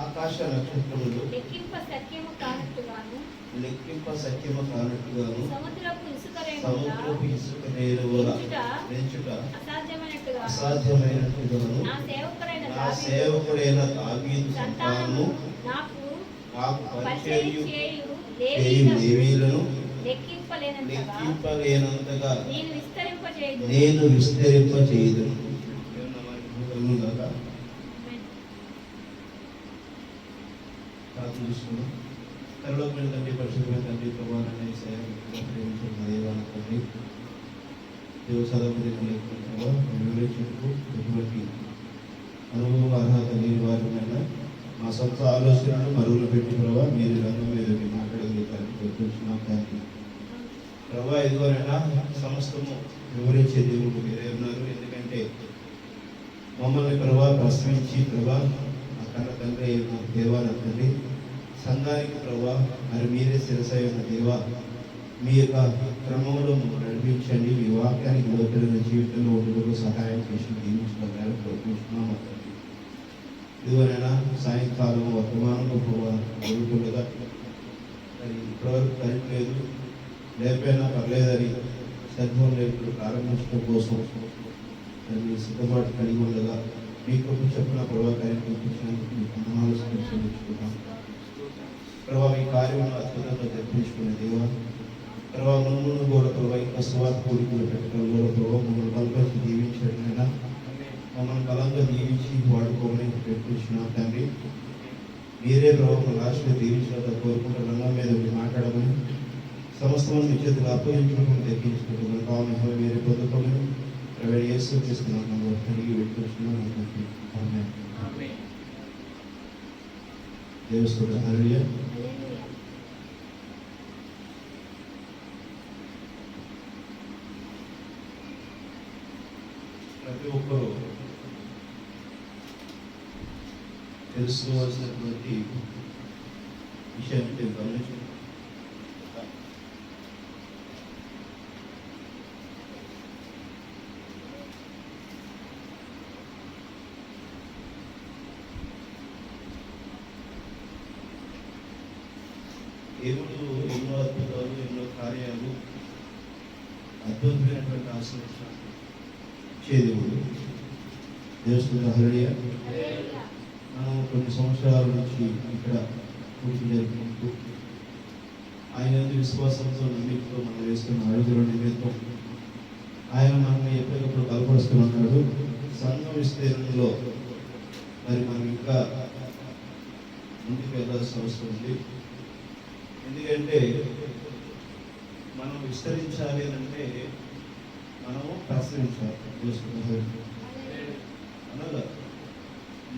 ఆకాశ నక్షత్రములు లెక్కింప సత్యము కానట్టుగాను సముద్రపు ఇసుక రేణువుల పెంచుట అసాధ్యమైనట్టుగాను నా సేవకుడైన దావీదు సంతానము నాకు నాకు పరిచయం చేయు చేయు లేవీయులను లెక్కింపలేనంతగా నేను విస్తరింపచేయుదును. పరలోకమైన తండ్రి, పరిశుద్ధమైన తండ్రి, ప్రభువాన్ని ప్రేమించిన దేవాన్ని తండ్రి, దేవ సదాపతి వివరించుటకు ఎటువంటి అనుభవం అర్హత లేని వారినైనా మా సొంత ఆలోచనలు మరుగులు పెట్టి ప్రభావ మీరు రంగం మీద మాట్లాడగలుగుతారు. ప్రభావ ఇదివరైనా సమస్తము వివరించే దేవుడు మీరే ఉన్నారు. ఎందుకంటే మమ్మల్ని ప్రభావ ప్రశ్నించి ప్రభా ఆ కన్న తండ్రి దేవాల తండ్రి సంఘానికి ప్రభా మరి మీరే శిరసై ఉన్న దేవా మీ యొక్క క్రమంలో నడిపించండి. మీ వాక్యానికి లోతులైన జీవితంలో ఉండటకు సహాయం చేసి దీవించగలరు కోరుకుంటున్నాము. ఇదివరైనా సాయంకాలం వర్తమానంలో జరుగుతుండగా మరి ఇప్పటివరకు కరెంట్ లేదు, లేకపోయినా పర్లేదని సద్భం లేకుండా ప్రారంభించడం కోసం దాన్ని సిద్ధపాటు కలిగి ఉండగా మీకు చెప్పిన ప్రభావాన్ని పంపించినందుకు మీకు ఆలోచించుకుంటాం. ప్రభావ ఈ కార్యం అద్భుతంగా జరిపించుకునే దేవా ప్రభావ ముందు కూడా ప్రభావ ఇంకా స్వార్థ కోరికలు పెట్టడం కూడా ప్రభావ మమ్మల్ని బలంగా దీవించడం, మమ్మల్ని బలంగా దీవించి వాడుకోమని పెట్టించిన తండ్రి మీరే ప్రభావం లాస్ట్గా దీవించినంత కోరుకుంటే రంగం మీద మాట్లాడమని సమస్తమైన మీ చేతులు అప్పగించుకోవడం తెప్పించుకుంటున్నాం. కావున మీరే పొందుకోమని ప్రవేట్ చేస్తూ తీసుకున్నాను తిరిగి పెట్టుకుంటున్నాను. దేవస్థ హల్లెలూయా. ప్రతి ఒక్కరూ తెలుసుకోవాల్సినటువంటి విషయాన్ని గమనించండి. దేవుడు ఎన్నో అద్భుతాలు, ఎన్నో కార్యాలు, అద్భుతమైనటువంటి ఆశీర్వాదాలు ఇచ్చే దేవుడు. దేవస్థ హల్లెలూయా. మనం కొన్ని సంవత్సరాల నుంచి ఇక్కడ పూర్తి జరుపుకుంటూ ఆయన విశ్వాసంతో నమ్మికతో మనం వేస్తున్న అడుగుల నిమిత్తం ఆయన మనల్ని ఎప్పటికప్పుడు బలపరుస్తున్నాడు. సంఘం విస్తీర్ణంలో మరి మనం ఇంకా ముందుకు వెళ్ళాల్సిన అవసరం ఉంది. ఎందుకంటే మనం విస్తరించాలి అంటే మనము ప్రసరించాలి. అనగా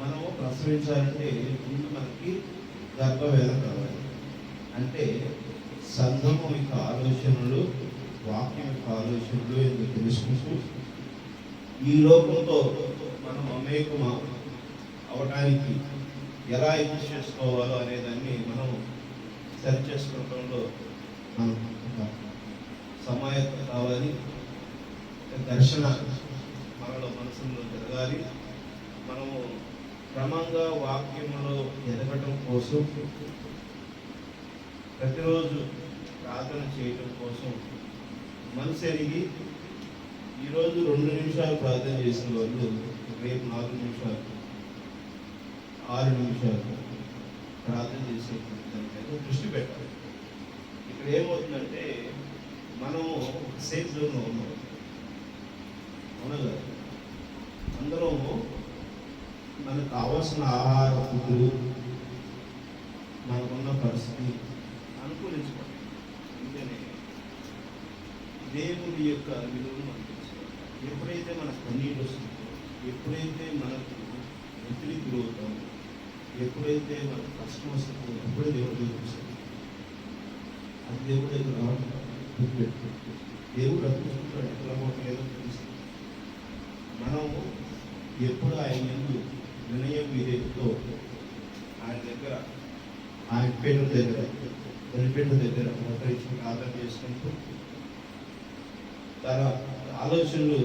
మనము ప్రసరించాలంటే ముందు మనకి గర్భవేదన కావాలి. అంటే సంఘము యొక్క ఆలోచనలు, వాక్యం యొక్క ఆలోచనలు ఎందుకు తెలుసుకుంటూ ఈ లోకంతో మనం అమేకం అవడానికి ఎలా యూజ్ చేసుకోవాలో అనేదాన్ని మనం సరి చేసుకోవడంలో మనం సమాయత్త కావాలి. దర్శన మనలో మనసులో జరగాలి. మనము క్రమంగా వాక్యంలో ఎదగటం కోసం ప్రతిరోజు ప్రార్థన చేయటం కోసం మనసు ఎరిగి ఈరోజు 2 నిమిషాలు ప్రార్థన చేసిన వాళ్ళు రేపు 4 నిమిషాలు 6 నిమిషాలు ప్రార్థన చేసే దానికైతే దృష్టి పెట్టాలి. ఇక్కడ ఏమవుతుందంటే మనము సేఫ్ జోన్లో ఉన్నాం. అవునగా అందరము మనకు కావాల్సిన ఆహార ఫుడ్లు మనకున్న పరిస్థితి అనుకూలించుకోండి. అందుకనే దేవుడి యొక్క విలువను మనం తెలుసుకోవాలి. ఎప్పుడైతే మనకు కన్నీళ్ళు వస్తుందో, ఎప్పుడైతే మనకు ఒత్తిడి గురవుతామో, ఎప్పుడైతే మనకు కష్టం వస్తుందో అప్పుడే దేవుడు చూపిస్తాడు. అది దేవుడు దగ్గర రావడం దేవుడు అనిపిస్తుంటాడు. ఎట్లా ఏదో తెలుస్తుంది. మనము ఎప్పుడు ఆయన ఎందుకు వినయం విధేయతతో ఆయన దగ్గర, ఆయన పేరు దగ్గర, బలిపేట దగ్గర మోకరించి ప్రార్థన చేసుకుంటూ తన ఆలోచనలు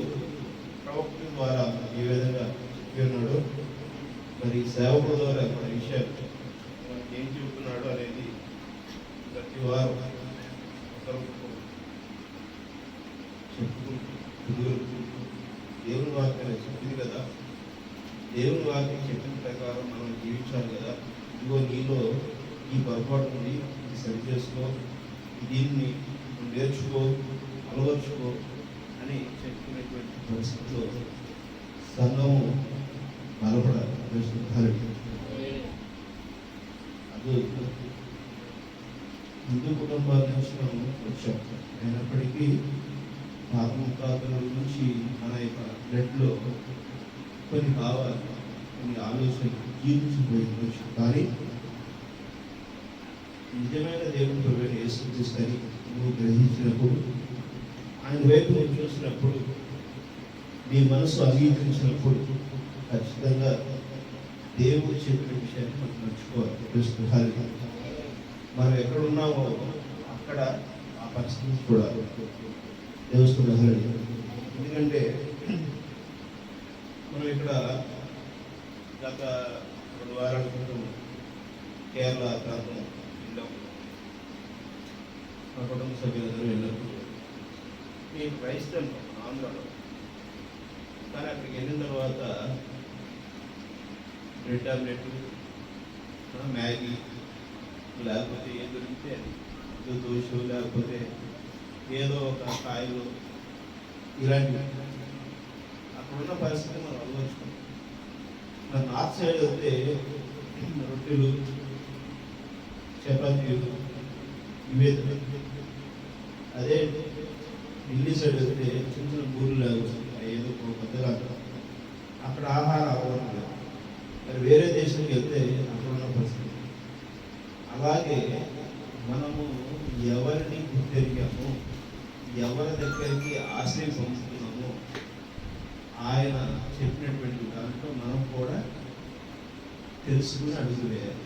ప్రవక్త ద్వారా ఏ విధంగా చెప్పి ఉన్నాడో మరి సేవకుల ద్వారా మన విషయాలు మనకి ఏం చెబుతున్నాడు అనేది ప్రతి వారం ఒకరికొకరు చెప్పుకుంటూ కుదురుకుంటూ దేవుని వాక్యాన్ని చెప్పింది కదా, దేవుని వాక్యం చెప్పిన ప్రకారం మనం జీవించాలి కదా. ఇదిగో నీలో ఈ పొరపాటు ఉంది, ఇది సరి చేసుకో, దీన్ని నేర్చుకో, అలవర్చుకో అని చెప్పుకునేటువంటి పరిస్థితిలో సంఘము బలపడాలి. అది హిందూ కుటుంబాల నుంచి మనం వచ్చాం. అయినప్పటికీ పాపముఖాతుల నుంచి మన యొక్క బ్లడ్లో కొన్ని భావాలు, కొన్ని ఆలోచనలు జీవించిపోయింది. కానీ నిజమైన దేవుని ప్రభువైన యేసుక్రీస్తుని నువ్వు గ్రహించినప్పుడు, ఆయన వైపు నువ్వు చూసినప్పుడు, నీ మనసు అంగీకరించినప్పుడు ఖచ్చితంగా దేవుడు చెప్పిన విషయాన్ని మనం మర్చిపోవాలి. మనం ఎక్కడ ఉన్నామో అక్కడ ఆ పరిస్థితి కూడా దేవస్థానం. ఎందుకంటే మనం ఇక్కడ గత 2 వారాల క్రితం కేరళ ప్రాంతం వెళ్ళాం. మా కుటుంబ సభ్యులందరూ వెళ్ళినప్పుడు నేను క్రైస్తవం ఆంధ్రాలో, కానీ అక్కడికి వెళ్ళిన తర్వాత బ్రెడ్ ఆమ్లెట్, మ్యాగీ, లేకపోతే ఏం దొరికితే అది దోశ, లేకపోతే ఏదో ఒక కాయలు, ఇలాంటివి అక్కడున్న పరిస్థితి మనం అలవర్చుకుంటాం. మన నార్త్ సైడ్ అయితే రొట్టెలు, చపాతీలు ఇవే. అదే ఢిల్లీ సైడ్ అయితే చిన్న చిన్న బూర్లు ఏదో పెద్దగా అక్కడ ఆహార అవగాహన లేదు. మరి వేరే దేశానికి వెళ్తే అక్కడ ఉన్న పరిస్థితి. అలాగే మనము ఎవరిని గుర్తెరిగాము, ఎవరి దగ్గరికి ఆశ్రయం పొందుతున్నాము, ఆయన చెప్పినటువంటి దాంట్లో మనం కూడా తెలుసుకుని అడుగు వేయాలి.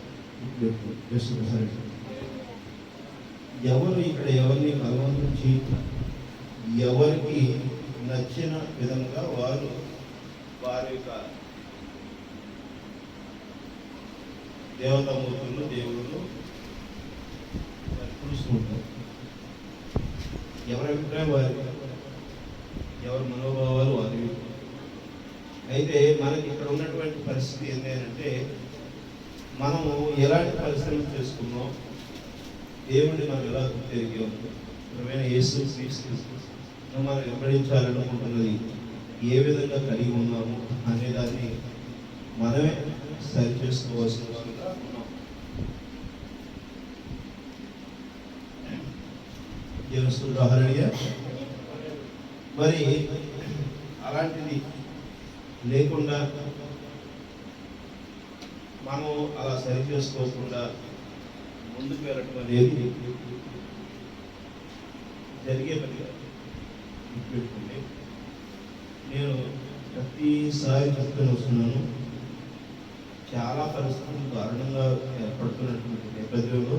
ఎవరు ఇక్కడ ఎవరిని బలవంతం చేయటం, ఎవరికి నచ్చిన విధంగా వారు వారి యొక్క దేవతామూర్తులు, దేవుళ్ళు చూస్తుంటారు. ఎవరి అభిప్రాయం వారి, ఎవరి మనోభావాలు వారి. అయితే మనకి ఇక్కడ ఉన్నటువంటి పరిస్థితి ఏంటంటే, మనము ఎలాంటి పరిశ్రమలు చేసుకున్నాం, దేవుడిని మనం ఎలా గుర్తెరిగాము, ఏమైనా యేసుక్రీస్తు మనం వెంబడించాలనుకుంటున్నది ఏ విధంగా కలిగి ఉన్నాము అనే దాన్ని మనమే సరి చేసుకోవాల్సిన వారుగా ఉన్నాం. ఉదాహరణగా మరి అలాంటిది లేకుండా మనం అలా సరి చేసుకోకుండా ముందుకు వెళ్ళటం అనేది జరిగే పని కాదు. గుర్తుపెట్టుకోండి, నేను ప్రతిసారి చెప్తూనే వస్తున్నాను, చాలా పరిస్థితులు దారుణంగా ఏర్పడుతున్నటువంటి నేపథ్యంలో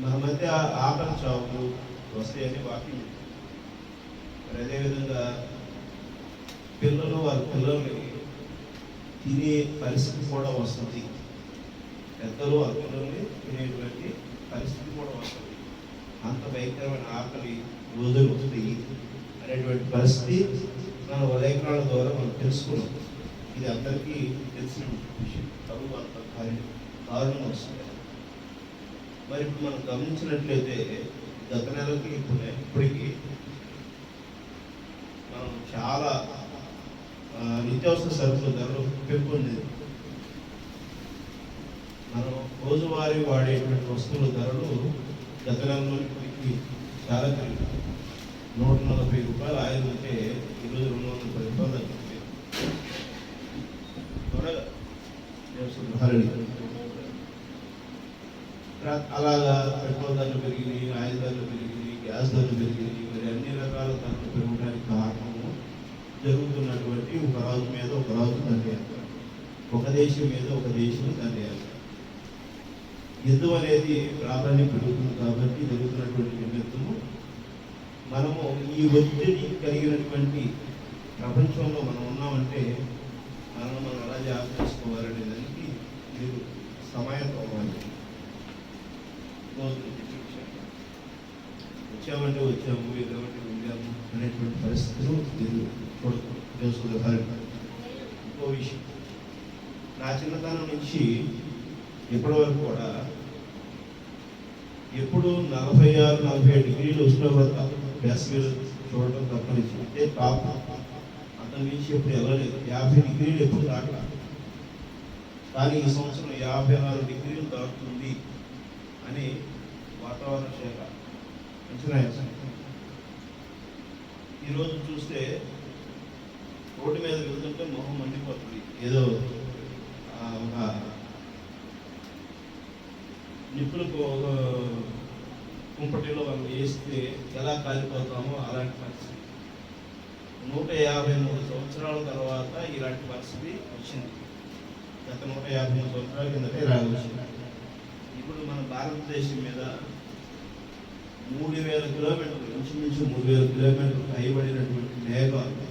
మన మధ్య ఆకలి చావులు వస్తాయని వాక్యం. మరి అదేవిధంగా పిల్లలు వారి పిల్లల్ని తినే పరిస్థితి కూడా వస్తుంది, పెద్దలు వారి పిల్లల్ని తినేటువంటి పరిస్థితి కూడా వస్తుంది. అంత భయంకరమైన ఆకలి రోజులు వస్తాయి అనేటువంటి పరిస్థితి మన ఉదయకాల ద్వారా మనం తెలుసుకున్నాం. ఇది అందరికీ తెలిసిన విషయం. చదువు అంత కారణం వస్తుంది. మరి ఇప్పుడు మనం గమనించినట్లయితే గత నెలకి ఇప్పటికీ మనం చాలా నిత్యావసర సరుకుల ధరలు పెంపొందింది. మనం రోజువారీ వాడేటువంటి వస్తువుల ధరలు గత నెలలో ఇప్పటికీ చాలా పెరిగింది. 140 రూపాయలు ఆయిల్ ఉంటే ఈరోజు 210 రూపాయలు తగ్గింది. అలాగా పెట్రోల్ ధరలు పెరిగినాయి, ఆయిల్ ధరలు పెరిగినాయి, గ్యాస్ ధరలు పెరిగినాయి. మరి అన్ని రకాల ధరలు పెరగడానికి కారణము జరుగుతున్నటువంటి ఒక రాజు మీద ఒక రాజు దండయాత్ర, ఒక దేశం మీద ఒక దేశం దండయాత్ర. యుద్ధం అనేది ప్రాధాన్యం పెరుగుతుంది కాబట్టి జరుగుతున్నటువంటి నిమిత్తము మనము ఈ ఒత్తిడి కలిగినటువంటి ప్రపంచంలో మనం ఉన్నామంటే మనం ఎలా జాగ్రత్త మీరు సమయంతో అవ్వాలి. వచ్చామంటే వచ్చాము, వెళ్ళామంటే వెళ్ళాము అనేటువంటి పరిస్థితులు మీరు చూడదు. ఇంకో విషయం, నా చిన్నతనం నుంచి ఇప్పటి వరకు కూడా ఎప్పుడు 46-47 డిగ్రీలు ఉష్ణోగ్రత వేసవిలో చూడటం తప్పనిచ్చి అంటే టాప్ అంతకు మించి ఎప్పుడు వెళ్ళలేదు. 50 డిగ్రీలు ఎప్పుడు దాటలా. కానీ ఈ సంవత్సరం 54 డిగ్రీలు దాటుతుంది అని వాతావరణ శాఖ అంచనా వేసింది. ఈరోజు చూస్తే రోడ్డు మీద వెళ్తుంటే మొహం మండిపోతుంది. ఏదో ఒక నిప్పులకు ఒక కుంపటిలో మనం వేస్తే ఎలా కాలిపోతామో అలాంటి పరిస్థితి. 153 సంవత్సరాల తర్వాత ఇలాంటి పరిస్థితి వచ్చింది. గత 153 సంవత్సరాల కిందటే ఇలాగ వచ్చింది. ఇప్పుడు మన భారతదేశం మీద 3000 కిలోమీటర్లు, ఇంచుమించు 3000 కిలోమీటర్లు పైబడినటువంటి మేఘాలు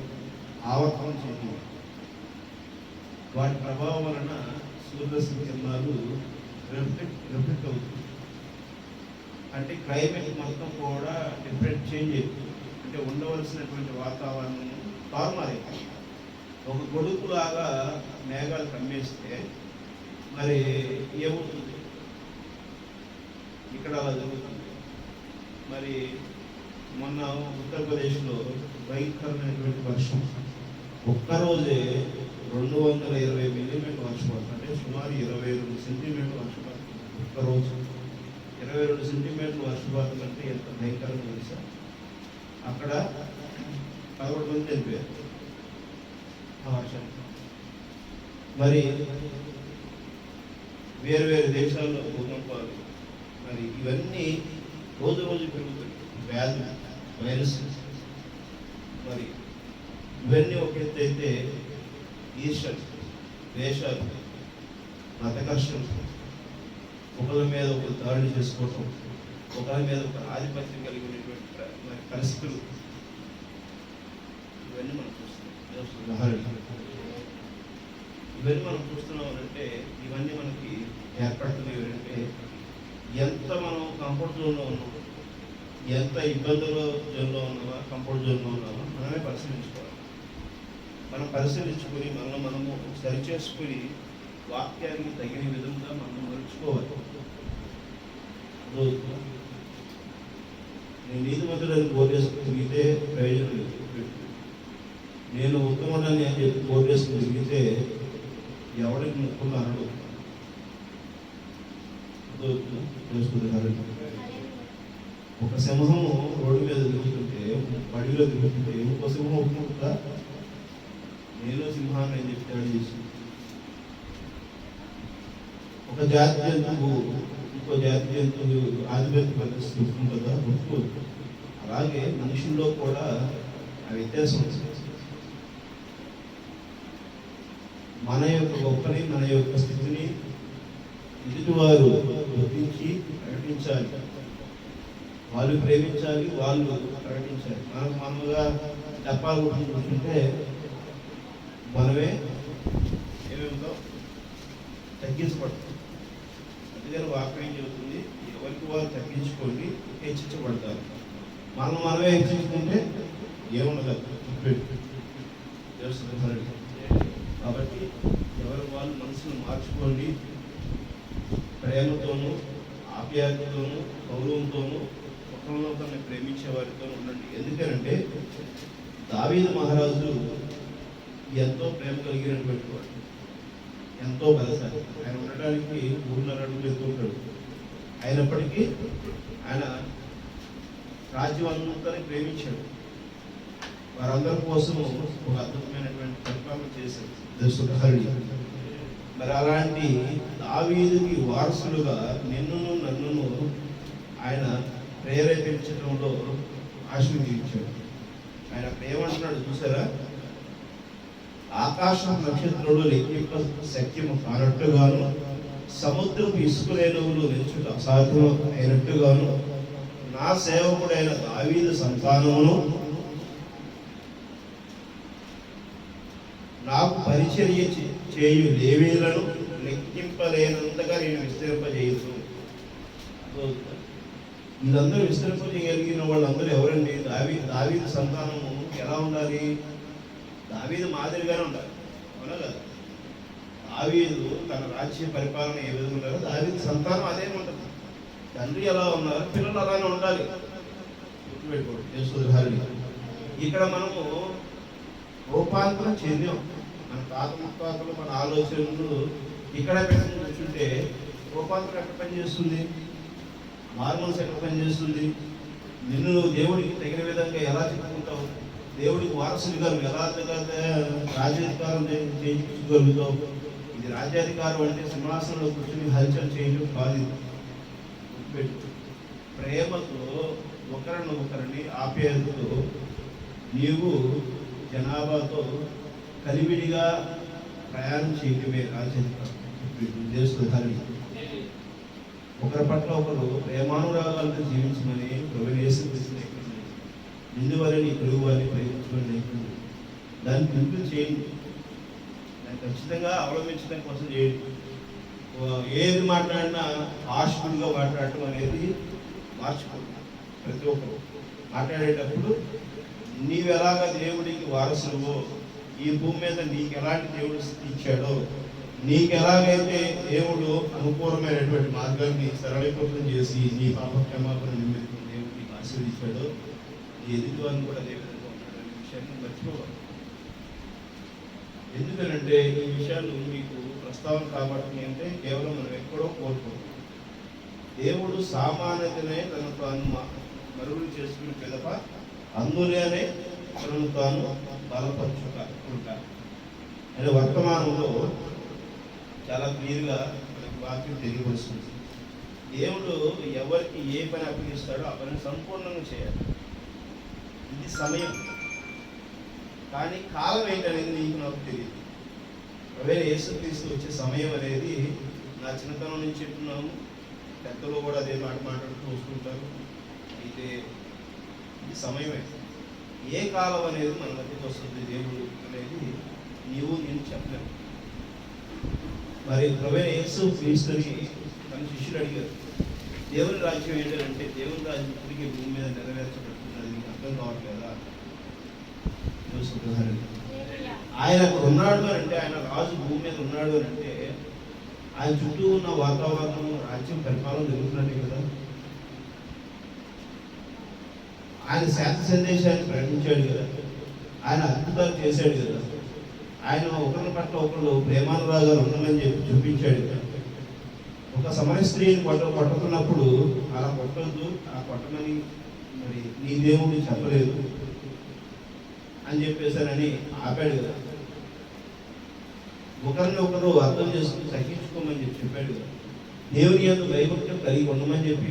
ఆవర్తనం చెందింది. వాటి ప్రభావం వలన సూర్యరశ్మి కిరణాలు రిఫ్లెక్ట్ అవుతుంది. అంటే క్లైమేట్ మొత్తం కూడా డిఫరెంట్ చేంజ్ అవుతుంది. అంటే ఉండవలసినటువంటి వాతావరణం తారుమారైంది. ఒక గొడుగులాగా మేఘాలు కమ్మేస్తే మరి ఏమవుతుంది? ఇక్కడ అలా జరుగుతుంది. మరి మొన్న ఉత్తరప్రదేశ్లో భయంకరమైనటువంటి వర్షం, ఒక్కరోజే 220 మిల్లీమీటర్ వర్షపాతం, అంటే సుమారు 22 సెంటీమీటర్ వర్షపాతం ఒక్కరోజు. 22 సెంటీమీటర్ల వర్షపాతం అంటే ఎంత భయంకరంగా తెలుసా? అక్కడ 11 మంది చనిపోయారు ఆ వర్షం. మరి వేరు వేరు దేశాల్లో భూకంపాలు, మరి ఇవన్నీ రోజు రోజు పెరుగుతాయి. వ్యాధులు, వైరస్, మరి ఇవన్నీ ఒక ఎత్తు అయితే ఈర్షలు, ద్వేషాలు, మత కష్టం, ఒకరి మీద ఒకరు దాడులు చేసుకోవటం, ఒకరి మీద ఒక ఆధిపత్యం కలిగినటువంటి మరి పరిస్థితులు, ఇవన్నీ మనం చూస్తున్నాం. ఇవన్నీ మనం చూస్తున్నాం అంటే ఇవన్నీ మనకి ఏర్పడుతున్నాయి అంటే ఎంత మనం కంఫర్ట్ జోన్లో ఉన్నాం, ఎంత ఇబ్బందుల జోన్లో ఉన్నామా, కంఫర్ట్ జోన్లో ఉన్నామా మనమే పరిశీలించుకోవాలి. మనం పరిశీలించుకొని మనము సరిచేసుకుని వాక్యానికి తగిన విధంగా మనం మలుచుకోవాలి. నేను నీతిమంతుడని బోధేసుకుని తిరిగితే ప్రయోజనం లేదు. నేను ఉత్తముడని అని చెప్పి బోధేసుకుని తిరిగితే ఎవరికి ముక్కులు అనడు. ఒక సింహము రోడ్డు మీద తిరుగుతుంటే, అడవిలో తిరుగుతుంటే ఇంకో సింహం ఒప్పుకుంటా నేను సింహాన్ని అని చెప్తాడు చేసి. ఒక జాతి జంతువు ఇంకో జాతి జంతువు ఆధిపత్య పరిస్థితి ఉంటుందా? ఒప్పుకోదు. అలాగే మనుషుల్లో కూడా ఆ వ్యత్యాసం ఉంది. మన యొక్క గొప్పని, మన యొక్క స్థితిని ఎదుటివారు గుర్తించి ప్రకటించాలి. వాళ్ళు ప్రేమించాలి, వాళ్ళు ప్రకటించాలి. మనకు మనముగా చెప్పాలి కూర్చుంటే మనమే ఏమేమితో తగ్గించబడతాం. అందుకని వాక్యం చెబుతుంది, ఎవరికి వారు తగ్గించుకోండి, హెచ్చించబడతారు. మనమే హెచ్చించుకుంటే ఏముండదు. కాబట్టి ఎవరి వాళ్ళు మనసును మార్చుకోండి. ప్రేమతోనూ, ఆప్యాయతతోనూ, గౌరవంతోనూ, ఒకరినొకరిని ప్రేమించే వారితో ఉండండి. ఎందుకంటే దావీదు మహారాజు ఎంతో ప్రేమ కలిగినటువంటి వాడు, ఎంతో బలశాలి. ఆయన ఉండటానికి 3.5 అడుగులు ఎత్తు ఉంటాడు. అయినప్పటికీ ఆయన రాజ్యం అంతా ప్రేమించాడు. వారందరి కోసం ఒక అద్భుతమైనటువంటి పరిపాలన చేశాడు దశరథుడు. మరి అలాంటి దావీదుకి వారసులుగా నిన్నును నన్నును ఆయన ప్రేరేపించడంలో ఆశీర్వదించాడు. ఆయన ఏమంటున్నాడు చూసారా? ఆకాశం నక్షత్రులు లెక్కింప శక్యము కానట్టుగాను, సముద్రపు ఇసుకలేనువులు నిలుచుట అసాధ్యం అయినట్టుగాను, నా సేవకుడైన దావీదు సంతానమును నాకు పరిచర్య చేయు లేవీలను లెక్కింపలేనంతగా నేను విస్తరింపజేయను. వీళ్ళందరూ విస్తరింపజేయగలిగిన వాళ్ళందరూ ఎవరండి? దావీదు సంతానము ఎలా ఉండాలి? దావీదు మాదిరిగానే ఉండాలి, అవునా కదా? దావీదు తన రాజ్య పరిపాలన ఏ విధంగా ఉండాలో దావీదు సంతానం అదే ఉంటుంది. తండ్రి ఎలా ఉన్నారు, పిల్లలు అలానే ఉండాలి. గుర్తుపెట్టుకోండి యేసుధారి. ఇక్కడ మనము రూపాంతరం చెందాం. మన తాత ముత్తాతలు మన ఆలోచనలు ఇక్కడ పెట్టని కూర్చుంటే రూపాంతరం ఎక్కడ పనిచేస్తుంది? మారుమనసు ఎక్కడ పనిచేస్తుంది? నిన్ను నువ్వు దేవుడికి తగిన విధంగా ఎలా చెప్పుకుంటావు? దేవుడికి వారసుడిగా నువ్వు ఎలా రాజ్యాధికారం చేయించగలుగుతావు? ఇది రాజ్యాధికారం అంటే సింహాసనంలో కూర్చొని హల్చల్ చేయడం కాదు. గుర్తుపెట్టు. ప్రేమతో ఒకరిని ఆప్యాయతతో నీవు జనాభాతో కలివిడిగా ప్రయాణం చేయడమే రాజ్యాధికారం. దేశధారి. ఒకరి పట్ల ఒకరు ప్రేమానురాగాలతో జీవించమని ప్రభువైన యేసుక్రీస్తు నేర్పించారు. నిన్ను వారిని పొరుగు వారిని ప్రేమించమని నేర్పించారు. దాన్ని పిలుపు చేయండి, దాన్ని ఖచ్చితంగా అవలంబించడం కోసం చేయండి. ఏది మాట్లాడినా హాస్పిటల్గా మాట్లాడటం అనేది మార్చుకోండి. ప్రతి ఒక్కరు మాట్లాడేటప్పుడు నీవు ఎలాగా దేవుడికి వారసులువో, ఈ భూమి మీద నీకు ఎలాంటి దేవుడు ఇచ్చాడో, నీకు ఎలాగైతే దేవుడు అనుకూలమైనటువంటి మార్గాన్ని సరళీకృతం చేసి నీ పాప క్షమాపణ నిమిత్తం దేవుడు నీకు ఆశీర్వదించాడో, నీ ఎదుటివారిని కూడా అదే విధంగా ఉంటాడనే విషయాన్ని మర్చిపోవాలి. ఎందుకనంటే ఈ విషయాలు మీకు ప్రస్తావన కాబట్టి అంటే కేవలం మనం ఎక్కడో కోరుకోవాలి. దేవుడు సామాన్యతనే తనకు తాను మరుగులు చేసుకుని పిదప అందులోనే తనను తాను బలపరుచుకుంటా అనే వర్తమానంలో చాలా క్లియర్గా మనకి వాక్యం తెలియవలసింది. దేవుడు ఎవరికి ఏ పని అప్పగిస్తాడో ఆ పని సంపూర్ణంగా చేయాలి. ఇది సమయం. కానీ కాలం ఏంటనేది నీకు నాకు తెలియదు. ప్రభువైన యేసుక్రీస్తు వచ్చే సమయం అనేది నా చిన్నతనం నుంచి చెప్తున్నాము. పెద్దలు కూడా అదే మాట్లాడుతూ వస్తుంటారు. అయితే ఇది సమయమే. ఏ కాలం అనేది మన మధ్యకి వస్తుంది దేవుడు అనేది నేను చెప్పలేను. మరి ప్రభువైన యేసుక్రీస్తుని తన శిష్యులు అడిగారు, దేవుని రాజ్యం ఏంటంటే దేవుని రాజ్యం ఇప్పటికీ భూమి మీద నెరవేర్చబడుతున్నది, నీకు అర్థం కావట్లేదా? ఆయన అక్కడ ఉన్నాడు అని అంటే, ఆయన రాజు భూమి మీద ఉన్నాడు అని అంటే ఆయన చుట్టూ ఉన్న వాతావరణం రాజ్యం పరిపాలన జరుగుతున్నట్టే కదా. ఆయన శాంతి సందేశాన్ని ప్రకటించాడు కదా, ఆయన అద్భుతాలు చేశాడు కదా, ఆయన ఒకరి పట్ల ఒకరు ప్రేమానురాగాలు ఉండమని చెప్పి చూపించాడు కదా. ఒక సమయ స్త్రీని కొట్టుకున్నప్పుడు అలా కొట్టద్దు, అలా కొట్టమని మరి నీ దేవుడు చెప్పలేదు అని చెప్పేశారని ఆపాడు కదా. ఒకరిని ఒకరు అర్థం చేసుకుని తగ్గించుకోమని చెప్పి చెప్పాడు కదా. దేవుని యొక్క భయభక్తులు కలిగి ఉండమని చెప్పి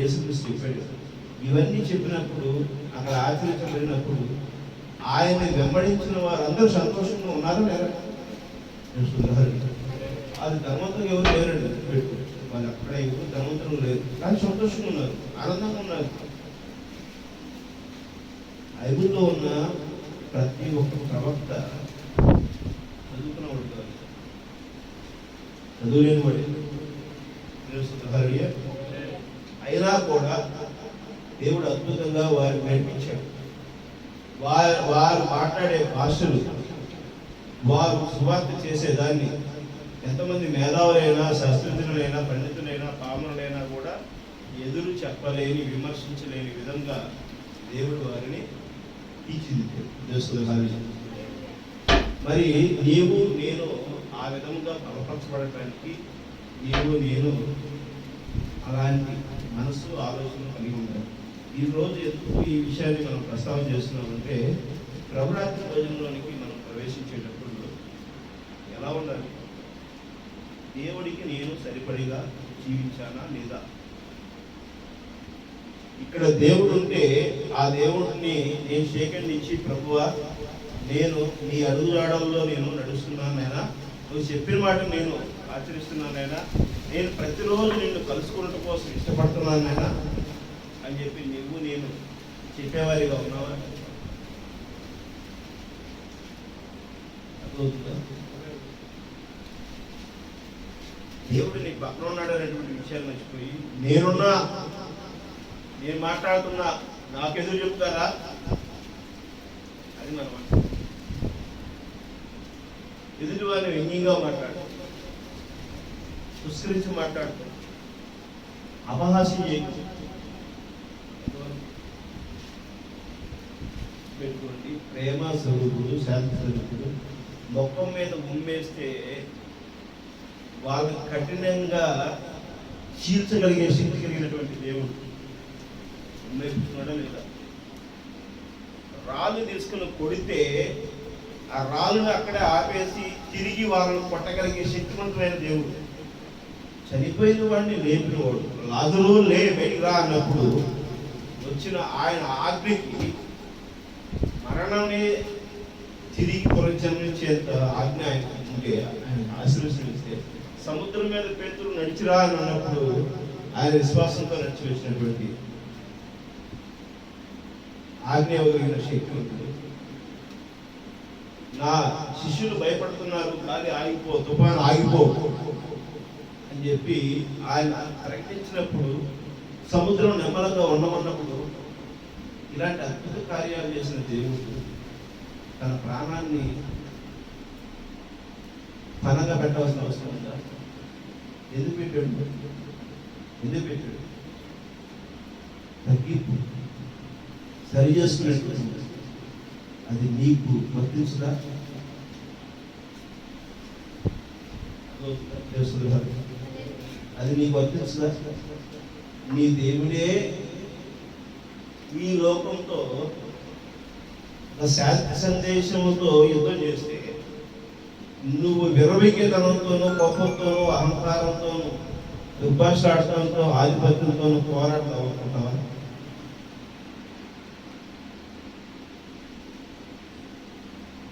యేసుక్రీస్తు చెప్పాడు కదా. ఇవన్నీ చెప్పినప్పుడు అక్కడ ఆచరించబడినప్పుడు ఆయన వెంబడించిన వారందరూ సంతోషంగా ఉన్నారా లేరా? అది ధర్మంతులు ఎవరు లేరండి. పెట్టు వాళ్ళు అక్కడ ఎవరు ధర్మంతులు లేరు, కానీ సంతోషంగా ఉన్నారు, ఆనందంగా ఉన్నారు. బైబిల్లో ఉన్న ప్రతి ఒక్క ప్రవక్త చదువుకున్నవాడు కాదు, చదువులేని వాడే. అయినా కూడా దేవుడు అద్భుతంగా వారిని నడిపించాడు. వారు మాట్లాడే భాషలు, వారు సువార్త చేసేదాన్ని ఎంతమంది మేధావులైనా, శాస్త్రజ్ఞులైనా, పండితులైనా, పామరులైనా కూడా ఎదురు చెప్పలేని, విమర్శించలేని విధంగా దేవుడు వారిని తీర్చిదిద్దాడు. మరి నీవు నేను ఆ విధంగా బలపరచబడటానికి నేను అలాంటి మనసు ఆలోచన కలిగి ఉంటాను. ఈరోజు ఎందుకు ఈ విషయాన్ని మనం ప్రస్తావన చేస్తున్నామంటే, ప్రభురాత్రి భోజనంలోనికి మనం ప్రవేశించేటప్పుడు ఎలా ఉండాలి? దేవుడికి నేను సరిపడిగా జీవించానా లేదా? ఇక్కడ దేవుడు ఉంటే ఆ దేవుడిని నేను సేకరించి, ప్రభువా నేను నీ అడుగుజాడల్లో నేను నడుస్తున్నానైనా, నువ్వు చెప్పిన మాట నేను ఆచరిస్తున్నానైనా, నేను ప్రతిరోజు నిన్ను కలుసుకోవడం కోసం ఇష్టపడుతున్నానైనా అని చెప్పి నువ్వు నేను చెప్పేవారిగా ఉన్నావా? దేవుడు నీ పక్కన ఉన్నాడు అనేటువంటి విషయాలు మర్చిపోయి నేనున్నా, నేను మాట్లాడుతున్నా, నాకెదురు చెప్తారా అది మనం ఎదుటి వారిని వ్యంగ్యంగా మాట్లాడతాం, పుష్కరించి మాట్లాడతాం, అపహాస్యం చేయకూడదు. పెట్టుకోండి, ప్రేమ స్వరూపుడు, శాంతి స్వరూపుడు. మొక్కం మీద ఉమ్మేస్తే వాళ్ళని కఠినంగా చీల్చగలిగే శక్తి కలిగినటువంటి దేవుడు ఉమ్మేస్తున్నాడా లేదా? రాళ్ళు తీసుకుని కొడితే ఆ రాళ్ళను అక్కడే ఆపేసి తిరిగి వాళ్ళను కొట్టగలిగే శక్తివంతమైన దేవుడు. చనిపోయిన వాడిని లేపినవాడు. లాజరు లే బయటికి రా అన్నప్పుడు వచ్చిన ఆయన ఆజ్ఞకి మరణాన్ని తిరిగి పునర్జన్మించేంత ఆజ్ఞ ఆయన ఉంటే, ఆయన ఆశీర్వదిస్తే, సముద్రం మీద పేతురు నడిచిరా అని అన్నప్పుడు ఆయన విశ్వాసంతో నడిచి వచ్చినటువంటి ఆజ్ఞ ఇవ్వగలిగిన శక్తి ఉంటుంది. నా శిష్యులు భయపడుతున్నారు, గాలి ఆగిపో, తుఫాను ఆగిపో అని చెప్పి ఆయన ప్రకటించినప్పుడు, సముద్రం నెమ్మలంగా ఉండమన్నప్పుడు, ఇలాంటి అద్భుత కార్యాలు చేసిన దేవుడు తన ప్రాణాన్ని పనంగా పెట్టవలసిన అవసరం ఉందా? ఎందుకు పెట్టాడు? ఎందుకు పెట్టాడు? తగ్గింపు, సరి చేసుకునేటువంటి అది నీకు వర్తించుదా? అది నీకు వర్తించుదా? నీ దేవుడే ఈ లోకంతో శాంతి సందేశంతో యుద్ధం చేస్తే నువ్వు విరవికేతనంతోనూ, కోపంతోనూ, అహంకారంతోనూ, దుర్భాషాడటంతో, ఆధిపత్యంతోనూ పోరాటం అనుకుంటావా?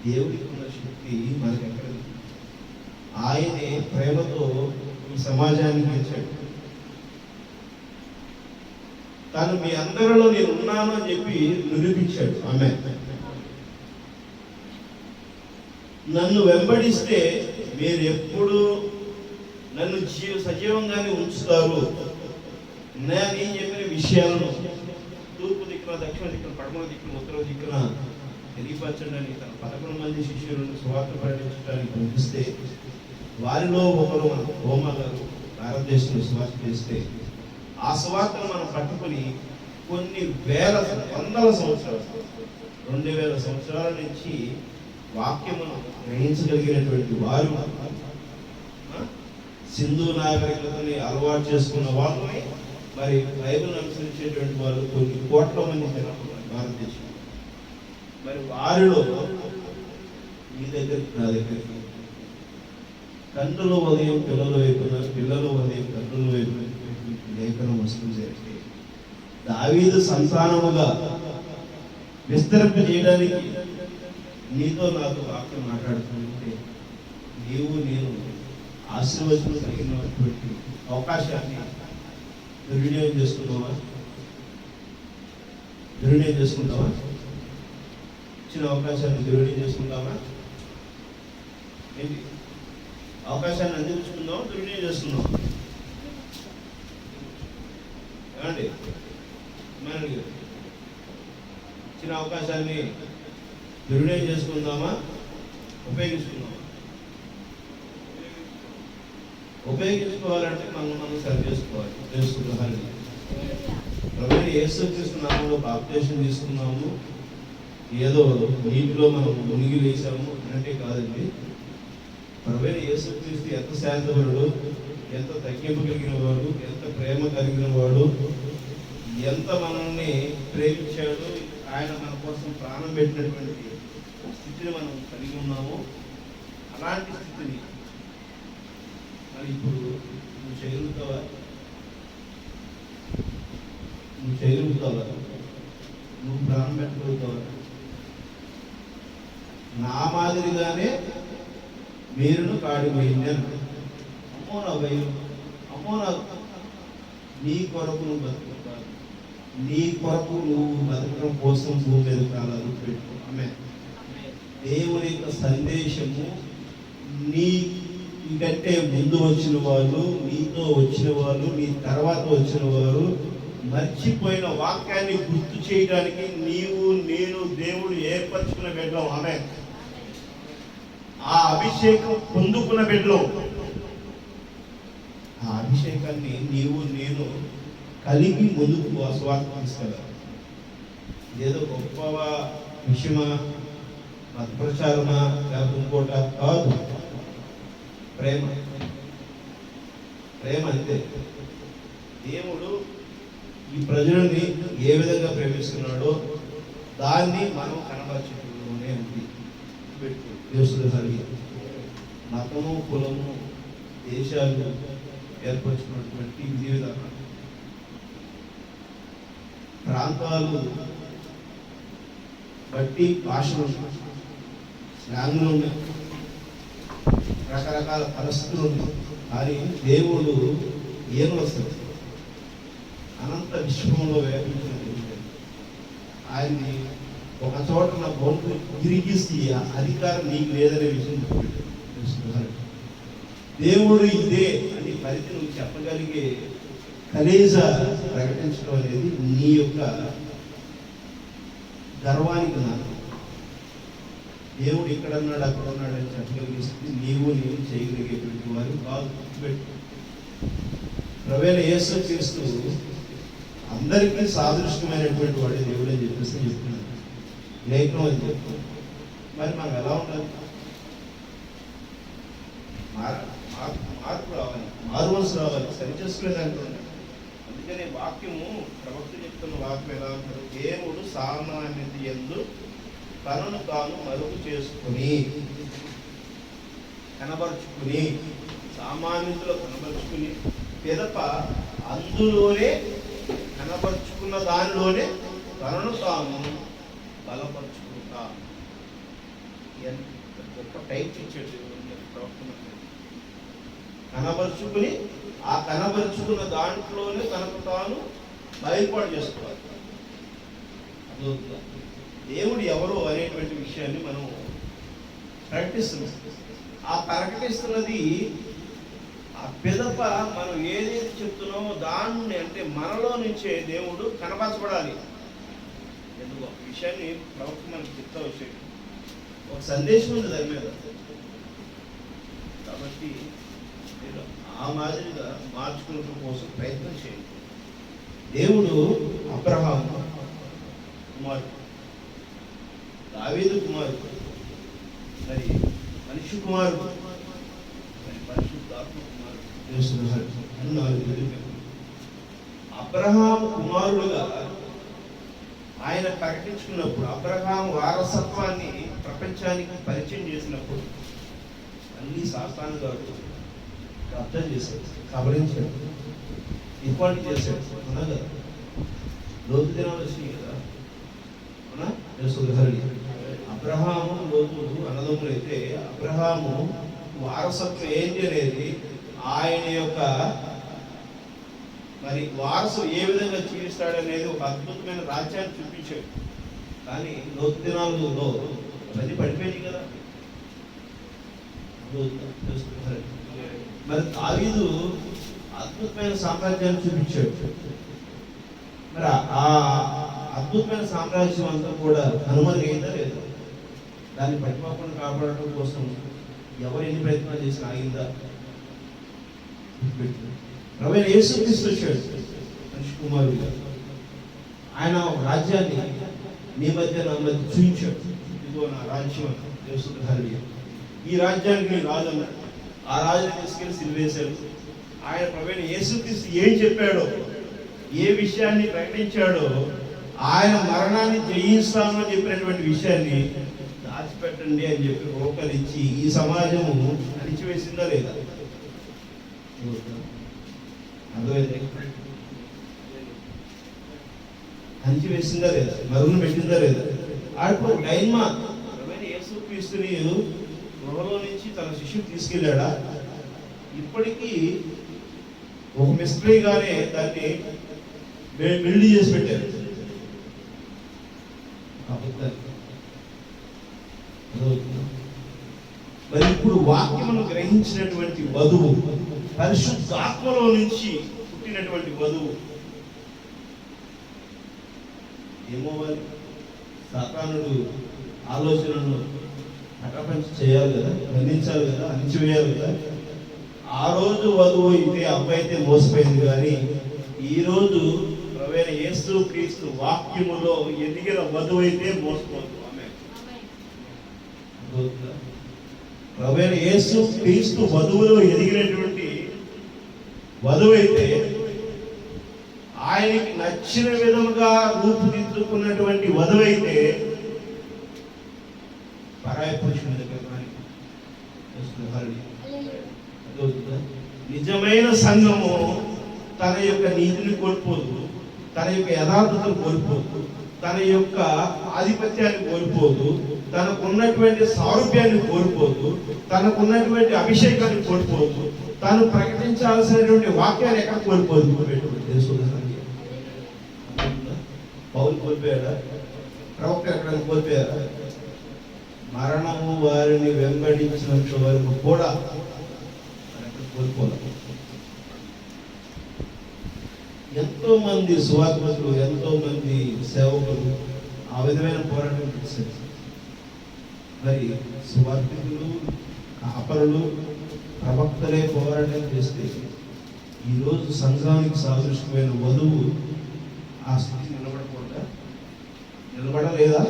దేవుడికి ఉన్న శక్తి మనకి ఎక్కడ? ఆయనే ప్రేమతో ఈ సమాజానికి ఇచ్చాడు. తాను మీ అందరిలో నేను ఉన్నాను అని చెప్పి నిరూపించాడు. ఆమె నన్ను వెంబడిస్తే మీరు ఎప్పుడు నన్ను సజీవంగానే ఉంచుతారు. నేను చెప్పిన విషయాలను తూర్పు దిక్కున, దక్షిణ దిక్కున, పడమర దిక్కున, ఉత్తర దిక్కున తెలియపరచడానికి తన 11 మంది శిష్యులను సువార్త ప్రకటించడానికి పంపిస్తే, వారిలో ఒకరు మన హోమ గారు భారతదేశంలో సువార్త చేస్తే, ఆ సువార్తను మనం పట్టుకొని కొన్ని వందల సంవత్సరాలు, 2000 సంవత్సరాల నుంచి వాక్యమును గ్రహించగలిగినటువంటి వారు, సింధు నాగరికతని అలవాటు చేసుకున్న వాళ్ళని, మరి బైబిల్ అనుసరించేటువంటి వాళ్ళు కొన్ని కోట్ల మంది జనాలు భారతదేశం. మరి వారిలో మీ దగ్గరికి, నా దగ్గరికి తండ్రుల ఉదయం పిల్లల వైపున, పిల్లల ఉదయం తండ్రుల వైపున లేఖనం వస్తుంది అంటే, దావీదు సంతానముగా విస్తరింప చేయడానికి నీతో నాతో వాక్యం మాట్లాడుతుంటే, నీవు నేను ఆశీర్వచనం కలిగినటువంటి అవకాశాన్ని దుర్వినియోగం చేసుకుంటావా? దుర్వినియోగం చేసుకుంటావా? ఇచ్చిన అవకాశాన్ని దుర్వినియోగం చేసుకుంటావా? ఏంటి అవకాశాన్ని అందించుకుందాం, దుర్వినియోగం చేసుకుందాం? ఏమండి మనకి ఇచ్చిన అవకాశాన్ని దుర్వినియోగం చేసుకుందామా, ఉపయోగించుకుందామా? ఉపయోగించుకోవాలంటే మనం సరి చేసుకోవాలి. చేసుకుంటాం. ప్రభువైన యేసుక్రీస్తు నామములో బాప్తిసం తీసుకున్నాము, ఏదో నీటిలో మనం మునిగి వేసాము అంటే కాదండి. ప్రభువైన యేసుక్రీస్తు ఎంత శాంతపరుడు, ఎంత తగ్గింపు కలిగిన వాడు, ఎంత ప్రేమ కలిగిన వాడు, ఎంత మనల్ని ప్రేమించాడు. ఆయన మన కోసం ప్రాణం పెట్టినటువంటి స్థితిని మనం కలిగి ఉన్నాము. అలాంటి స్థితిని మరి ఇప్పుడు నువ్వు చేయగలుగుతావా? నువ్వు చేయగలుగుతావా? నువ్వు ప్రాణం పెట్టగలుగుతావా? నా మాదిరిగానే మీరును కాడిపోయింది అంటే, అమ్మో నా భయం, అమ్మో నా, నీ కొరకు నువ్వు బతుకుతావు, నీ కొరకు నువ్వు బతకడం కోసం భూమి మీద కాలాలు పెట్టుకో. ఆమె దేవుని యొక్క సందేశము మీకంటే ముందు వచ్చిన వాళ్ళు, మీతో వచ్చిన వాళ్ళు, మీ తర్వాత వచ్చిన వారు మర్చిపోయిన వాక్యాన్ని గుర్తు చేయడానికి నీవు నేను దేవుడు ఏర్పరచుకున్న బిడ్డలం. ఆమె ఆ అభిషేకం పొందుకున్న బిడ్డలం. ఆ అభిషేకాన్ని నీవు నేను కలిగి ముందుకు స్వార్థ తీసుకెళ్ళాలి. ఏదో గొప్ప విషయమా, మతప్రచారమా, లేకపోతే ఇంకోట కాదు. ప్రేమ ప్రేమ అంతే. దేవుడు ఈ ప్రజలని ఏ విధంగా ప్రేమిస్తున్నాడో దాన్ని మనం కనపరచుకుంటూనే ఉంది. మతము, కులము, దేశాలు ఏర్పరచుకున్నటువంటి విధి విధానాలు, ప్రాంతాలు బట్టి భాషలు, స్లాంగ్లు ఉన్నాయి, రకరకాల పరిస్థితులు ఉన్నాయి. కానీ దేవుడు ఏం వస్తుంది అనంత విశ్వంలో వ్యాపించిన దేవుడు. ఆయన్ని ఒక చోట నా బౌండరీ తిరిగిస్తే అధికారం నీకు లేదనే విషయం తెలుసుకున్నాడు. దేవుడు ఇదే అని పరిధి నువ్వు చెప్పగలిగే కనీస ప్రకటించడం అనేది నీ యొక్క గర్వానికి నాకు. దేవుడు ఇక్కడ ఉన్నాడు, అక్కడ ఉన్నాడు అని చెప్పగలిగే స్థితి నీవు నేను చేయగలిగేటువంటి వారు కాదు. ప్రభువైన యేసు క్రీస్తు అందరికీ సాదృశ్యమైనటువంటి వాడే దేవుడు అని చెప్పేసి చెప్తున్నాడు. లేఖనం అని చెప్తున్నాడు. మరి మనం ఎలా ఉండాలి? మార్పు రావాలి, మారువలసి రావాలి, సరిచేసుకునేదానికి ఉండాలి. అందుకని వాక్యము, ప్రవక్త చెప్తున్న వాక్యం ఎలా ఉంటారు? దేవుడు సామాన్యత యందు తనను తాను మరుగు చేసుకుని కనబరుచుకుని, సామాన్యతలో కనబరుచుకుని పిదప అందులోనే కనబరుచుకున్న దానిలోనే తనను తాను బలపరుచుకుంటా. ఎంత గొప్ప టైప్ ఇచ్చాడు ప్రవక్త. కనబరుచుకుని ఆ కనబరుచుకున్న దాంట్లోనే తనకు తాను బయలుపాటు చేసుకోవాలి. దేవుడు ఎవరు అనేటువంటి విషయాన్ని మనం ప్రకటిస్తున్నాం. ఆ ప్రకటిస్తున్నది ఆ పిదప మనం ఏదైతే చెప్తున్నామో దాన్ని, అంటే మనలో నుంచే దేవుడు కనపరచబడాలి. ఎందుకు ఒక విషయాన్ని ప్రవక్త మనకు చెప్తా వచ్చేది, ఒక సందేశం ఉంది దాని మీద. కాబట్టి ఆ మాదిరిగా మార్చుకోవడం కోసం ప్రయత్నం చేయండి. దేవుడు అబ్రహాము కుమారుడు, దావీదు కుమారుడు, మరి మనిషి కుమారుడు, మరి పరిశుద్ధాత్మ కుమారుడు. అబ్రహాము కుమారుడుగా ఆయన ప్రకటించుకున్నప్పుడు, అబ్రహాము వారసత్వాన్ని ప్రపంచానికి పరిచయం చేసినప్పుడు అన్ని సాతాను గారు అర్థం చేశాడు, సవరించాడు, ఈక్వాలిటీ చేశాడు. అవునా కదా? లోతు దినాలు వచ్చినాయి కదా, అవునా? అబ్రహాము లోతు అన్నదమ్ములైతే అబ్రహాము వారసత్వం ఏంటి అనేది, ఆయన యొక్క మరి వారసు ఏ విధంగా జీవిస్తాడనేది ఒక అద్భుతమైన రాజ్యాన్ని చూపించాడు. కానీ లోతు దినాలలో అవన్నీ పడిపోయింది కదా. మరి దావీదు అద్భుతమైన సామ్రాజ్యాన్ని చూపించాడు. మరి ఆ అద్భుతమైన సామ్రాజ్యం అంతా కూడా కనుమరుగైందా లేదా? దాన్ని పట్టిపోకుండా కాపాడటం కోసం ఎవరు ఎన్ని ప్రయత్నాలు చేసి ఆగిందా? ప్రభువైన యేసుక్రీస్తు వచ్చాడు మనిషి కుమారుడుగా. ఆయన రాజ్యాన్ని నీ మధ్య నా మధ్య చూపించాడు. ఇదిగో నా రాజ్యం, ఈ రాజ్యానికి నేను రాజు అన్నాడు. ఆ రాజుని తీసుకెళ్లి సిలువేశాడు. ఆయన ప్రభువైన యేసుక్రీస్తు ఏం చెప్పాడో, ఏ విషయాన్ని ప్రకటించాడో, ఆయన మరణాన్ని జయిస్తామని చెప్పినటువంటి విషయాన్ని దాచిపెట్టండి అని చెప్పి రోకలిచ్చి ఈ సమాజము అణిచివేసిందా లేదా? అర్థమైంది? అణిచివేసిందా లేదా? మరుగున పెట్టిందా లేదా? ఆడిపో డైన్మా ప్రభువైన యేసుక్రీస్తుని గృహలో నుంచి తన శిష్యుడు తీసుకెళ్ళాడా? ఇప్పటికీ ఒక మిస్టరీగానే దాన్ని బిల్డ్ చేసి పెట్టారు. మరి ఇప్పుడు వాక్యమును గ్రహించినటువంటి వధువు, పరిశుద్ధాత్మలో నుంచి పుట్టినటువంటి వధువు ఏమవ్వాలి? సాతానుడు ఆలోచనను అటపంచి చేయాలి కదా, బంధించాలి కదా, అణిచివేయాలి కదా. ఆ రోజు వధువు అయితే అబ్బాయి అయితే మోసపోయింది, కానీ ఈరోజు ప్రవేణ యేసు క్రీస్తు వాక్యములో ఎదిగిన వధువు అయితే మోసపోదు. ప్రవేణ యేసు క్రీస్తు వధువులో ఎదిగినటువంటి వధువు అయితే ఆయనకి నచ్చిన విధముగా రూపుదిద్దుకున్నటువంటి వధువు అయితే పరాయి పురుషుని దగ్గర నిజమైన సంఘము తన యొక్క నీతిని కోల్పోదు, తన యొక్క యథార్థతను కోల్పోదు, తన యొక్క ఆధిపత్యాన్ని కోల్పోదు, తనకున్నటువంటి సారూప్యాన్ని కోల్పోదు, తనకున్నటువంటి అభిషేకాన్ని కోల్పోదు, తాను ప్రకటించాల్సినటువంటి వాక్యాన్ని ఎక్కడ కోల్పోదు. పౌలు కోల్పోయాడా? ప్రవక్త ఎక్కడ కోల్పోయారా? మరణము వారిని వెంబడించినంత వరకు కూడా కోల్పోలేదు. ఎంతో మంది సువార్తికులు, ఎంతో మంది సేవకులు ఆ విధమైన పోరాటం చేశారు. మరి సువార్తికులు, కాపరులు, ప్రవక్తలే పోరాటం చేస్తే ఈరోజు సంఘానికి సాదృశ్యమైన వధువు ఆ స్థితి నిలబడకూడదా? నిలబడలేదా?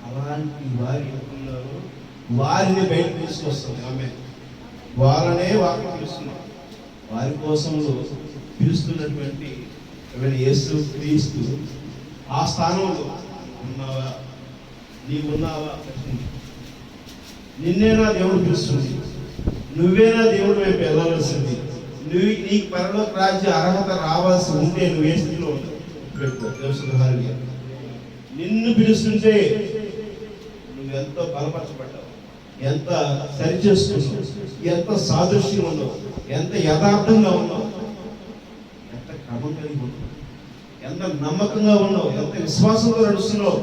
అలాంటి వారి ఉన్నారు, వారిని బయటకు తీసుకొస్తుంది ఆమె. వాళ్ళనే వారిని పిలుస్తున్నారు. వారి కోసంలో పిలుస్తున్నటువంటి యేసు క్రీస్తు ఆ స్థానంలో ఉన్నావా? నీవున్నావా? నిన్నేనా దేవుడు పిలుస్తుంది? నువ్వేనా దేవుడి వైపు వెళ్ళవలసింది? నీకు పరలోక రాజ్య అర్హత రావాల్సి ఉంటే నువ్వు ఏ స్థితిలో ఉంటావు? నిన్ను పిలుస్తుంటే నువ్వు ఎంతో బలపరచబడ్డావు, ఎంత సరిచేస్తున్నావు, ఎంత సాదృశ్యం ఉన్నావు, ఎంత యథార్థంగా ఉన్నావు, ఎంత క్రమం కలిగి ఉన్నావు, ఎంత నమ్మకంగా ఉన్నావు, ఎంత విశ్వాసంతో నడుస్తున్నావు,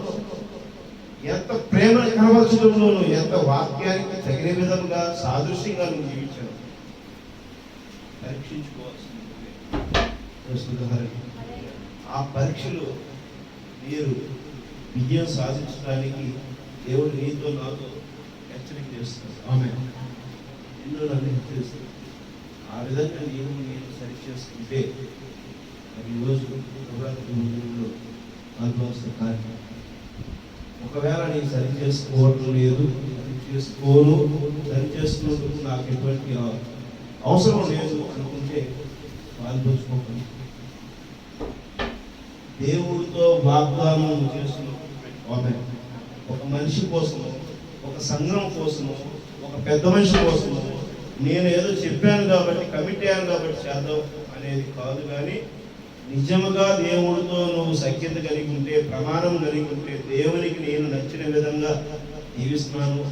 ఎంత ప్రేమను కనబరచడంలోను, ఎంత వాక్యానికి తగిన విధంగా సాదృశ్యంగా నువ్వు జీవించావు. పరీక్షించుకోవాల్సింది. ఆ పరీక్షలు మీరు విజయం సాధించడానికి దేవుడు నీతో నాతో హెచ్చరిక చేస్తాడు. ఆమె ఎన్నో నన్ను హెచ్చరిస్తాడు. ఆ విధంగా నేను సరి చేసుకుంటే అది ఈరోజు నవరాత్రి ముందులో అనుభవిస్తున్న కార్యం. ఒకవేళ నేను సరి చేసుకోవడం లేదు, సరి చేసుకోను, సరి చేసుకున్నందుకు నాకు ఎటువంటి అవసరం లేదు అనుకుంటే పాల్పంచుకోకండి. దేవుడితో వాగ్దానం చేస్తున్నప్పుడు ఒక మనిషి కోసము, ఒక సంఘం కోసము, ఒక పెద్ద మనిషి కోసము నేను ఏదో చెప్పాను కాబట్టి, కమిట్ అయ్యాను కాబట్టి చేద్దాం అనేది కాదు. కానీ నిజముగా దేవుడితో నువ్వు సఖ్యత కలిగి ఉంటే, ప్రమాణం కలిగి ఉంటే, దేవునికి నేను నచ్చిన విధంగా జీవిస్తున్నాను,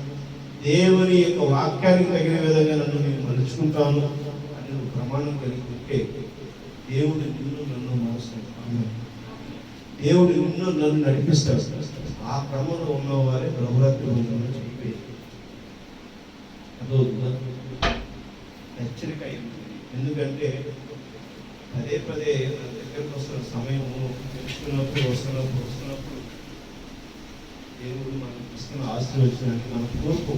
దేవుని యొక్క వాక్యానికి తగిన విధంగా నన్ను నేను మలుచుకుంటాను అని నువ్వు ప్రమాణం కలిగి ఉంటే దేవుడు నిన్ను నన్ను మోస్తాడు. దేవుడు నిన్ను నన్ను నడిపిస్తాడు. ఆ క్రమంలో ఉన్నవారే ప్రభురాత్రి భూమిలో చెప్పే అదో హెచ్చరిక అయింది. ఎందుకంటే పదే పదే నా దగ్గరకు వస్తున్న సమయము వస్తున్నప్పుడు దేవుడు మనకు ఇస్తున్న ఆశీర్వచనాన్ని మన కోరుకో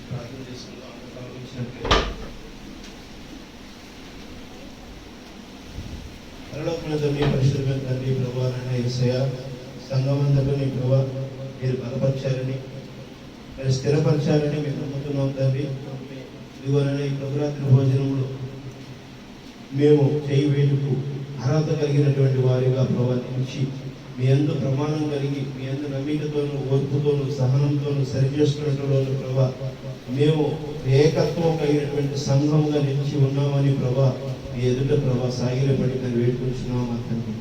ప్రార్థన చేసుకుందాం. ప్రారంభించినట్లయితే పరలోకమైన తండ్రి, పరిశుద్ధమైన తండ్రి, ప్రభువా నాయనా యేసయ్య, సంఘమంతటా నీ ప్రభువా మీరు బలపరిచారని, మీరు స్థిరపరిచారని మేము నమ్ముతున్నాం తండ్రి. ఇదిగోనైనా ఈ ప్రభురాత్రి భోజనములు మేము చేయి వేటుకు అర్హత కలిగినటువంటి వారిగా ప్రవర్తించి మీ యందు ప్రమాణం కలిగి, మీ యందు నమ్మికతోనూ, ఓర్పుతోనూ, సహనంతోనూ సరిచేస్తున్నట్టు ప్రభా మేము ఏకత్వం కలిగినటువంటి సంఘముగా నిలిచి ఉన్నామని ప్రభా మీ ఎదుట ప్రభా సాగిలపడి మేము వేడుకుంటున్నాం. అతన్ని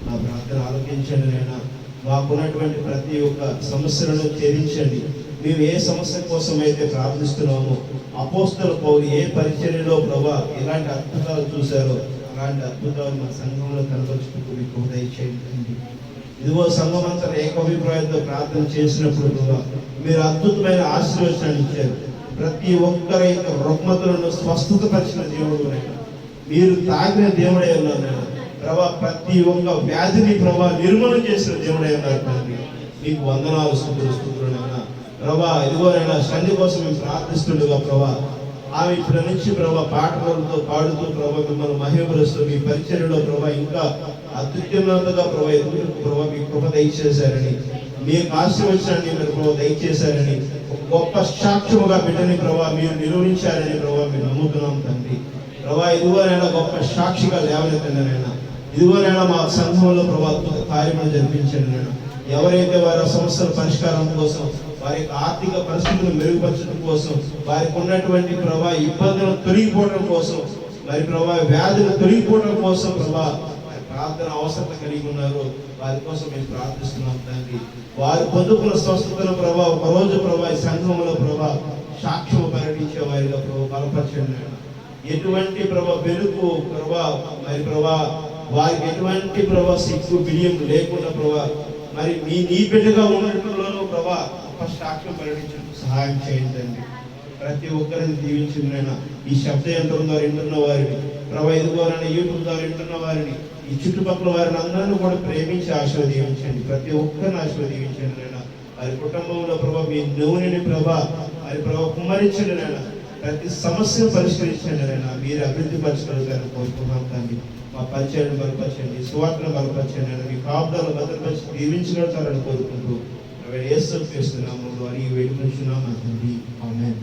నా ప్రార్థన ఆలోకించండి. నైనా మాకున్నటువంటి ప్రతి ఒక్క సమస్యలను ఛేదించండి. మేము ఏ సమస్య కోసం అయితే ప్రార్థిస్తున్నామో, అపోస్తల పౌలు ఏ పరిచర్యలో ప్రభా ఎలాంటి అద్భుతాలు చూశారో అలాంటి అద్భుతాలు మా సంఘంలో కనపరుచుకుంటూ మీకు దయచేయండి. ఇదిగో సంఘమంతా ఏకాభిప్రాయంతో ప్రార్థన చేసినప్పుడు ప్రభా మీరు అద్భుతమైన ఆశీర్వచనాన్ని ఇచ్చారు. ప్రతి ఒక్కరి యొక్క రుగ్మతలను స్వస్థతపరిచిన దేవుడు నాయన. మీరు తాకిన దేవుడై ఉన్నారు నాయన. ప్రభా ప్రతి ఒక్క వ్యాధిని ప్రభా నిర్మూలన చేసిన దేవుడై ఉన్నారు తండ్రి. మీకు వందనాలు స్తుతులు నాయన. ప్రభా ఇదిగోనైనా సంధి కోసం మేము ప్రార్థిస్తుండగా ప్రభా ఆమె ఇప్పటి నుంచి ప్రభా పాటలతో పాడుతూ ప్రభా మిమ్మల్ని మహిమపరుస్తూ మీ పరిచర్యలో ప్రభా ఇంకా అత్యున్నతంగా ప్రభా ఎదుగు ప్రభా మీ కృప దయచేశారని, మీ యొక్క ఆశీర్వచనాన్ని మీరు ప్రభా దయచేశారని, ఒక గొప్ప సాక్ష్యముగా బిడ్డని ప్రభా మీరు నిరూపించారని ప్రభా మేము నమ్ముతున్నాం తండ్రి. ప్రభా ఇదిగోనైనా గొప్ప సాక్షిగా లేవనెత్తండి నాయన. ఇదిగోనైనా మా సంఘంలో ప్రభా అద్భుత కార్యములు జరిపించండి నాయన. ఎవరైతే వారి సమస్యల పరిష్కారం కోసం, వారి యొక్క ఆర్థిక పరిస్థితులను మెరుగుపరచడం కోసం, వారికి ఉన్నటువంటి ప్రభా ఇబ్బందులను తొలగిపోవడం కోసం, మరి ప్రభా వ్యాధులు తొలగిపోవడం కోసం ప్రభా ప్రార్థన అవసరం కలిగి ఉన్నారు. వారి కోసం మేము ప్రార్థిస్తున్నాం తండ్రి. వారు పొందుకున్న స్వస్థతను ప్రభా ఒక రోజు ప్రభా ఈ సంఘంలో ప్రభా సాక్ష్యం ప్రకటించే వారిగా ప్రభా బలపరచండి. ఎటువంటి ప్రభా వెలుగు ప్రభా మరి ప్రభా వారికి ఎటువంటి ప్రభా సిగ్గు బిడియం లేకుండా ప్రభా మరి నీ బిడ్డగా ఉన్నట్లులోనూ ప్రభా గొప్ప సాక్ష్యం ప్రకటించడానికి సహాయం చేయండి. ప్రతి ఒక్కరిని దీవించిందైనా ఈ శబ్ద యంత్రం ద్వారా వింటున్న వారిని ప్రభా ఇదిగోనైనా యూట్యూబ్ ద్వారా వింటున్న వారిని, ఈ చుట్టుపక్కల వారిని అందరినీ కూడా ప్రేమించి ఆశీర్వదించండి. ప్రతి ఒక్కరిని ఆశీర్వదించండి నాయన. వారి కుటుంబంలో ప్రభా మీ నూనెని ప్రభా మరి ప్రభా కుమ్మరించండి నాయన. ప్రతి సమస్యను పరిష్కరించండి నాయన. మీరు అభివృద్ధి పరచుకోవాలని కోరుకున్నాం కానీ మా పరిచయాన్ని బలపరచండి, సువార్తను బలపరచండి అని మీ కాపుదాలు భద్రపరిచి దీవించగలుగుతారని కోరుకుంటూ యేసు చేస్తున్నాము అని వేడుకుంటున్నాం తండ్రి. ఆమేన్.